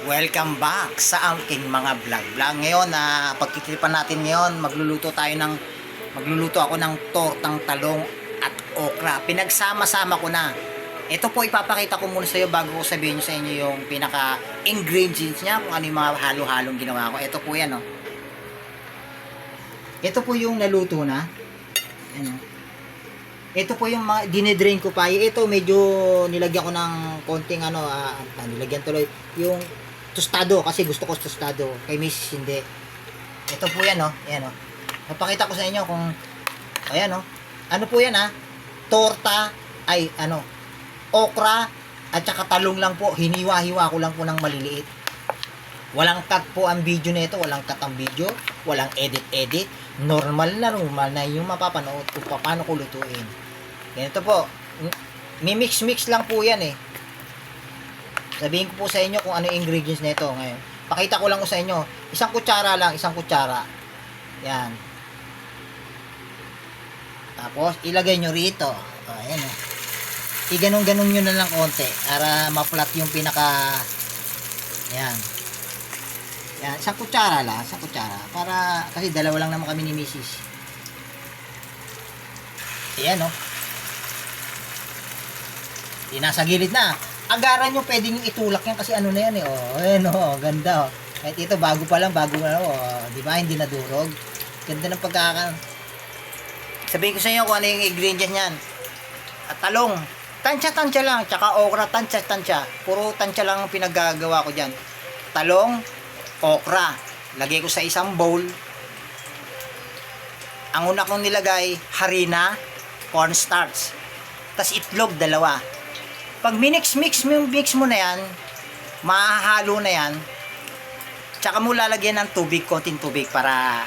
Welcome back sa aking mga vlog. Ngayon, pagkikilipan natin ngayon, magluluto ako ng tortang talong at okra. Pinagsama-sama ko na. Ito po ipapakita ko muna sa iyo bago ko sabihin sa inyo yung pinaka ingredients niya, kung ano yung mga halo-halong ginawa ko. Ito po yan, oh. Ito po yung naluto na. Ano? Ito po yung dinidrain ko pa. Ito medyo nilagyan ko ng konting nilagyan tuloy yung tostado kasi gusto ko tostado. Kay Mrs. hindi. Ito po yan, oh. Ayan, oh. Napakita ko sa inyo kung ayan, oh. Ano po yan, torta okra at saka talong lang po. Hiniwa-hiwa ko lang po ng maliliit. Walang cut po ang video nito, walang cut ang video, walang edit. Normal na yung mapapanood kung paano ko lutuin. Ganito po. Mimix-mix lang po yan, eh. Sabihin ko po sa inyo kung ano yung ingredients nito ngayon. Pakita ko lang ko sa inyo. Isang kutsara lang, isang kutsara. Yan. Tapos, ilagay nyo rito. Ayan, oh. Iganong-ganong nyo na lang konti para ma-flat yung pinaka yan. Yan, isang kutsara lang, isang kutsara. Para, kasi dalawa lang naman kami ni Mrs. Ayan, oh. Nasa gilid na. Agaran nyo, pwede nyo itulak yan kasi ano na yan, eh. Oh, ayan, oh, ganda, oh. Kahit ito, bago na, oh. Di ba, hindi nadurog. Ganda ng sabihin ko sa inyo kung ano yung ingredient niyan. At talong. Tansya lang, tsaka okra, tansya. Puro tansya lang ang pinaggagawa ko dyan. Talong, okra. Lagay ko sa isang bowl. Ang una kong nilagay, harina, cornstarch. Tas itlog, 2. Pag mix mo na yan, mahahalo na yan. Tsaka mo lalagyan ng tubig, konting tubig para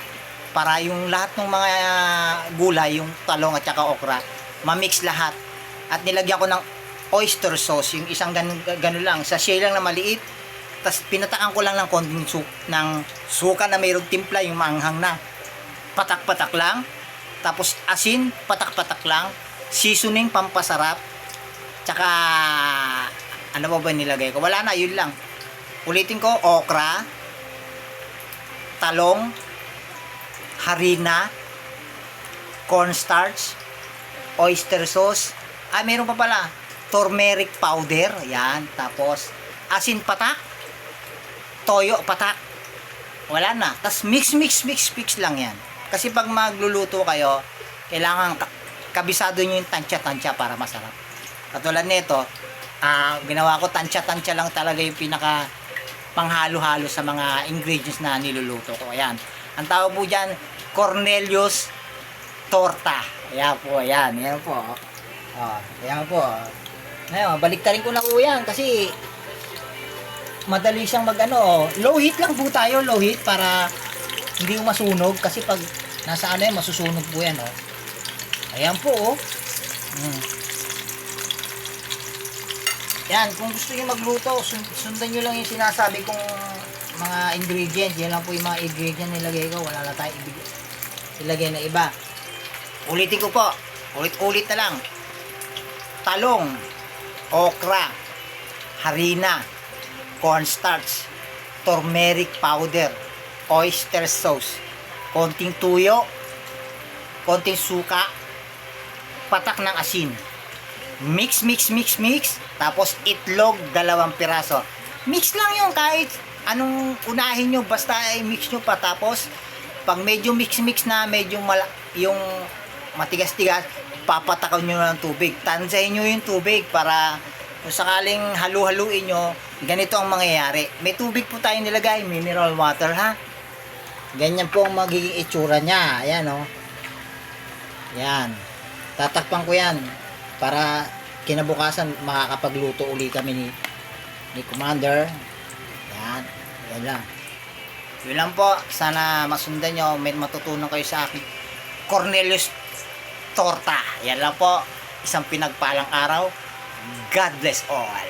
yung lahat ng mga gulay, yung talong at tsaka okra, ma-mix lahat. At nilagyan ko ng oyster sauce, yung isang ganun lang, sachet lang na maliit. Tapos pinatakan ko lang ng konting suka na mayroong timpla, yung maanghang na. Patak-patak lang. Tapos asin, patak-patak lang. Seasoning, pampasarap. Tsaka ano ba nilagay ko? Wala na, yun lang. Ulitin ko, okra, talong, harina, cornstarch, oyster sauce, meron pa pala, turmeric powder, yan, tapos asin patak, toyo patak, wala na. Tapos mix lang yan. Kasi pag magluluto kayo, kailangan kabisado nyo yung tansya para masarap. Katulad nito, ginawa ko tansya lang talaga yung pinaka panghalo-halo sa mga ingredients na niluluto ko. Ayan. Ang tawag po dyan, Cornelius torta. Ayan po, ayan. Ayan po. Ayan po. Ngayon, baliktarin ko na po yan kasi madali siyang low heat lang po tayo, low heat para hindi masunog kasi pag nasa masusunog po yan, oh. Ayan po, oh. Yan, kung gusto niyo magluto, sundan niyo lang yung sinasabi kong mga ingredients. Yan lang po yung mga ingredients nilagay ko. Wala na tayo ilagay na iba. Ulitin ko po. Ulit na lang. Talong, okra, harina, cornstarch, turmeric powder, oyster sauce, konting tuyo, konting suka, patak ng asin. Mix. Tapos itlog, 2 piraso. Mix lang yun kahit anong unahin nyo. Basta i-mix nyo pa. Tapos pag medyo mix na, medyo yung matigas-tigas, papatakaw nyo ng tubig. Tansahin nyo yung tubig para kung sakaling halu-haluin nyo, ganito ang mangyayari. May tubig po tayong nilagay, mineral water, ha. Ganyan po ang magiging itsura nya. Ayan, oh. Yan. Tatakpan ko yan para kinabukasan makakapagluto uli kami ni Commander. Yan. Yan lang. Yun lang po. Sana masundan nyo. May matutunan kayo sa akin. Cornelius torta. Yan lang po. Isang pinagpalang araw. God bless all.